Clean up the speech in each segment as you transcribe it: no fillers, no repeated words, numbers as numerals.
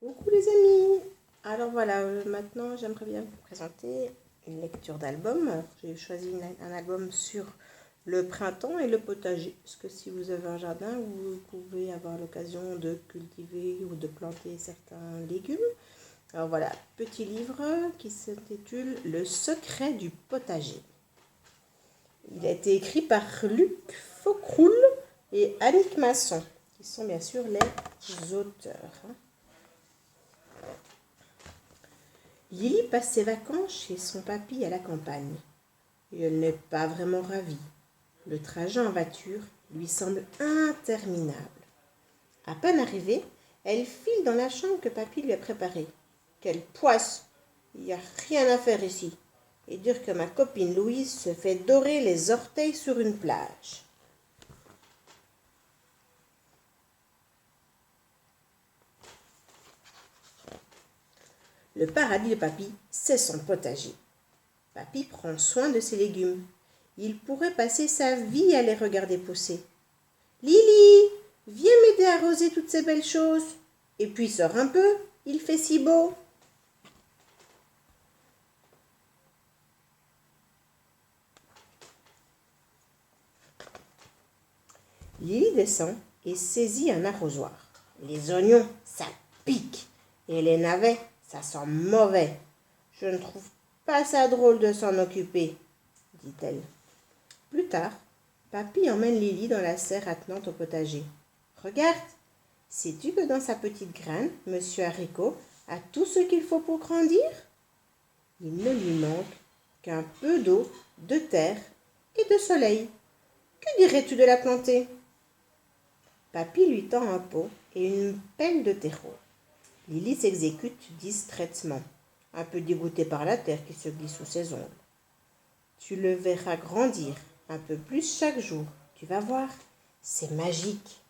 Coucou les amis. Alors voilà, maintenant j'aimerais bien vous présenter une lecture d'album. J'ai choisi un album sur le printemps et le potager. Parce que si vous avez un jardin, vous pouvez avoir l'occasion de cultiver ou de planter certains légumes. Alors voilà, petit livre qui s'intitule Le secret du potager. Il a été écrit par Luc Faucroul et Annick Masson, qui sont bien sûr les auteurs. Lily passe ses vacances chez son papy à la campagne. Et elle n'est pas vraiment ravie. Le trajet en voiture lui semble interminable. À peine arrivée, elle file dans la chambre que papy lui a préparée. Quelle poisse! Il n'y a rien à faire ici. Et dire que ma copine Louise se fait dorer les orteils sur une plage. Le paradis de papy, c'est son potager. Papy prend soin de ses légumes. Il pourrait passer sa vie à les regarder pousser. Lily, viens m'aider à arroser toutes ces belles choses. Et puis sors un peu, il fait si beau. Lily descend et saisit un arrosoir. Les oignons, ça pique. Et les navets, ça sent mauvais. Je ne trouve pas ça drôle de s'en occuper, dit-elle. Plus tard, papy emmène Lily dans la serre attenante au potager. Regarde, sais-tu que dans sa petite graine, monsieur Haricot a tout ce qu'il faut pour grandir? Il ne lui manque qu'un peu d'eau, de terre et de soleil. Que dirais-tu de la planter? Papy lui tend un pot et une pelle de terreau. Lily s'exécute discrètement, un peu dégoûtée par la terre qui se glisse sous ses ongles. Tu le verras grandir un peu plus chaque jour. Tu vas voir, c'est magique.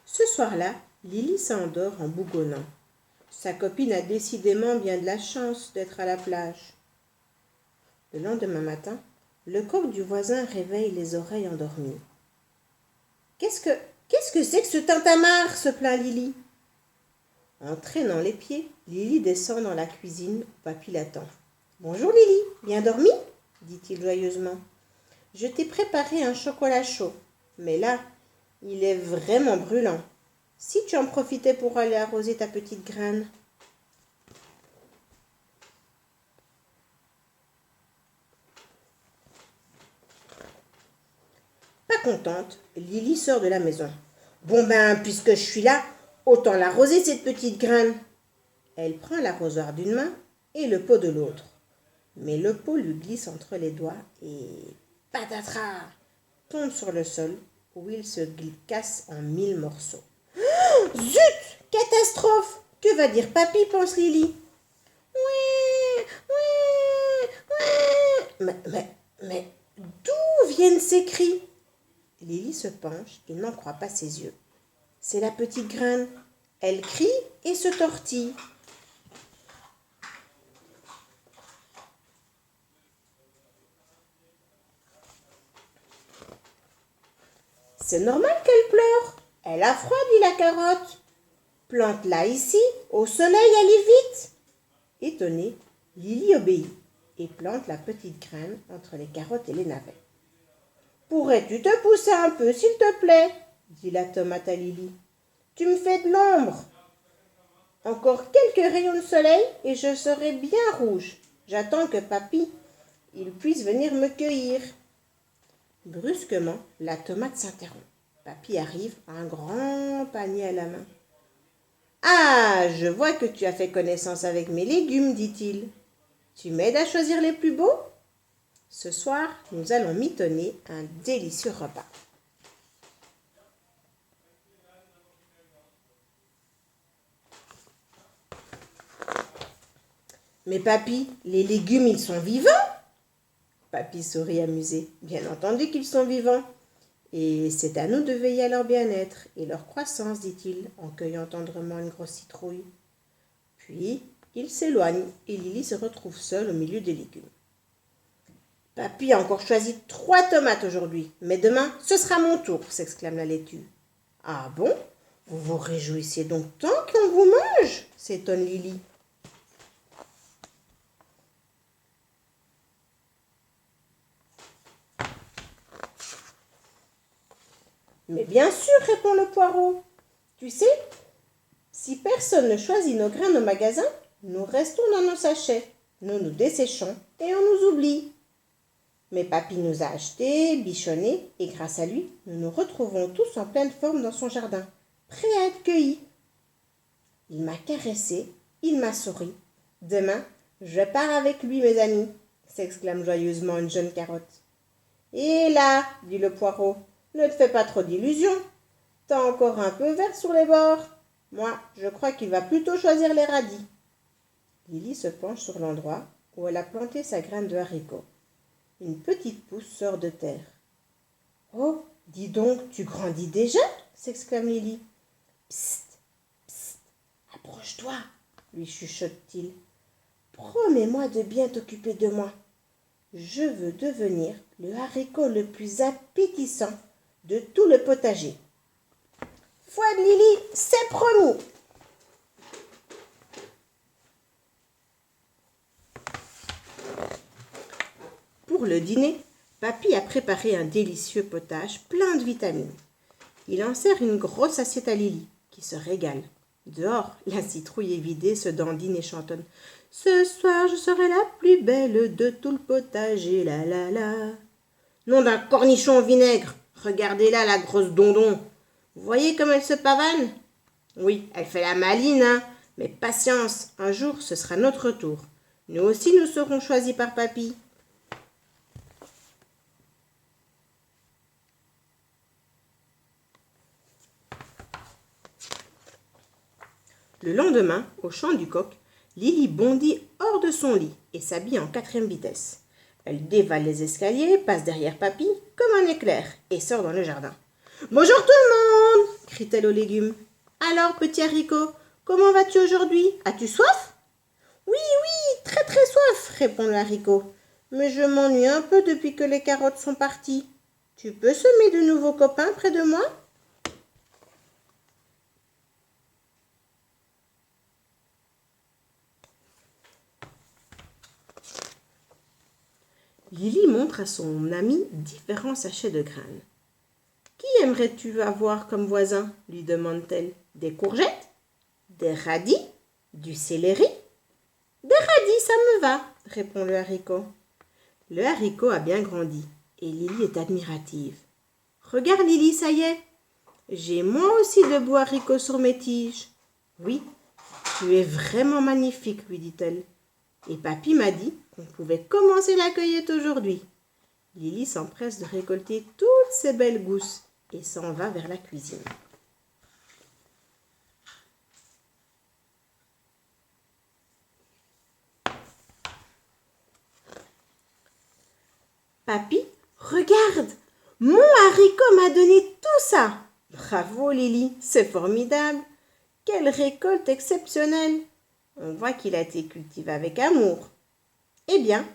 Ce soir-là, Lily s'endort en bougonnant. Sa copine a décidément bien de la chance d'être à la plage. Le lendemain matin, le coq du voisin réveille les oreilles endormies. Qu'est-ce que c'est que ce tintamarre se plaint Lily. En traînant les pieds, Lily descend dans la cuisine où papy l'attend. Bonjour Lily, bien dormi? Dit-il joyeusement. Je t'ai préparé un chocolat chaud, mais là, il est vraiment brûlant. Si tu en profitais pour aller arroser ta petite graine. Pas contente, Lily sort de la maison. Bon ben, puisque je suis là, autant l'arroser cette petite graine. Elle prend l'arrosoir d'une main et le pot de l'autre. Mais le pot lui glisse entre les doigts et patatras tombe sur le sol où il se casse en 1000 morceaux. Oh, zut! Catastrophe! Que va dire papy, pense Lily. Oui, oui, oui. Mais d'où viennent ces cris? Lily se penche et n'en croit pas ses yeux. C'est la petite graine. Elle crie et se tortille. C'est normal qu'elle pleure. Elle a froid, dit la carotte. Plante-la ici, au soleil, allez vite. Étonnée, Lily obéit et plante la petite graine entre les carottes et les navets. Pourrais-tu te pousser un peu, s'il te plaît? Dit la tomate à Lily. Tu me fais de l'ombre. Encore quelques rayons de soleil et je serai bien rouge. J'attends que papy, il puisse venir me cueillir. Brusquement, la tomate s'interrompt. Papy arrive, un grand panier à la main. Ah, je vois que tu as fait connaissance avec mes légumes, dit-il. Tu m'aides à choisir les plus beaux? Ce soir, nous allons mitonner un délicieux repas. Mais papy, les légumes, ils sont vivants? Papy sourit amusé. Bien entendu qu'ils sont vivants. Et c'est à nous de veiller à leur bien-être et leur croissance, dit-il, en cueillant tendrement une grosse citrouille. Puis, il s'éloigne et Lily se retrouve seule au milieu des légumes. Papy a encore choisi 3 tomates aujourd'hui, mais demain, ce sera mon tour, s'exclame la laitue. Ah bon? Vous vous réjouissez donc tant qu'on vous mange? S'étonne Lily. Mais bien sûr, répond le poireau. Tu sais, si personne ne choisit nos graines au magasin, nous restons dans nos sachets, nous nous desséchons et on nous oublie. Mais papy nous a achetés, bichonnés, et grâce à lui, nous nous retrouvons tous en pleine forme dans son jardin, prêts à être cueillis. Il m'a caressé, il m'a souri. Demain, je pars avec lui, mes amis, s'exclame joyeusement une jeune carotte. Et là, dit le poireau, ne te fais pas trop d'illusions. T'as encore un peu vert sur les bords. Moi, je crois qu'il va plutôt choisir les radis. Lily se penche sur l'endroit où elle a planté sa graine de haricot. Une petite pousse sort de terre. Oh, dis donc, tu grandis déjà? S'exclame Lily. Psst, psst, approche-toi, lui chuchote-t-il. Promets-moi de bien t'occuper de moi. Je veux devenir le haricot le plus appétissant de tout le potager. Foi de Lily, c'est promis. Pour le dîner, papy a préparé un délicieux potage plein de vitamines. Il en sert une grosse assiette à Lily, qui se régale. Dehors, la citrouille est vidée, se dandine et chantonne. Ce soir, je serai la plus belle de tout le potager, la la la. Nom d'un cornichon au vinaigre, regardez-la, la grosse dondon. Vous voyez comme elle se pavane? Oui, elle fait la maline, hein, mais patience, un jour, ce sera notre tour. Nous aussi, nous serons choisis par papy. Le lendemain, au chant du coq, Lily bondit hors de son lit et s'habille en 4e vitesse. Elle dévale les escaliers, passe derrière papy comme un éclair et sort dans le jardin. « Bonjour tout le monde !» crie-t-elle aux légumes. « Alors, petit haricot, comment vas-tu aujourd'hui? As-tu soif ?»« Oui, oui, très très soif !» répond le haricot. « Mais je m'ennuie un peu depuis que les carottes sont parties. Tu peux semer de nouveaux copains près de moi ?» Lily montre à son ami différents sachets de graines. « Qui aimerais-tu avoir comme voisin ?» lui demande-t-elle. « Des courgettes? Des radis? Du céleri? »« Des radis, ça me va, » répond le haricot. Le haricot a bien grandi et Lily est admirative. « Regarde Lily, ça y est, j'ai moi aussi de beaux haricots sur mes tiges. »« Oui, tu es vraiment magnifique, » lui dit-elle. Et papy m'a dit qu'on pouvait commencer la cueillette aujourd'hui. Lily s'empresse de récolter toutes ces belles gousses et s'en va vers la cuisine. Papy, regarde, mon haricot m'a donné tout ça. Bravo Lily, c'est formidable. Quelle récolte exceptionnelle. On voit qu'il a été cultivé avec amour. Eh bien,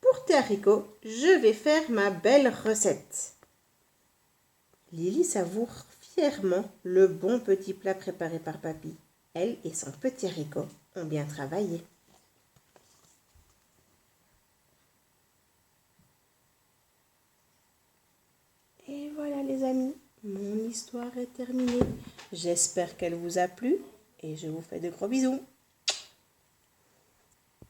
pour tes haricots, je vais faire ma belle recette. Lily savoure fièrement le bon petit plat préparé par papy. Elle et son petit haricot ont bien travaillé. Et voilà les amis, mon histoire est terminée. J'espère qu'elle vous a plu et je vous fais de gros bisous.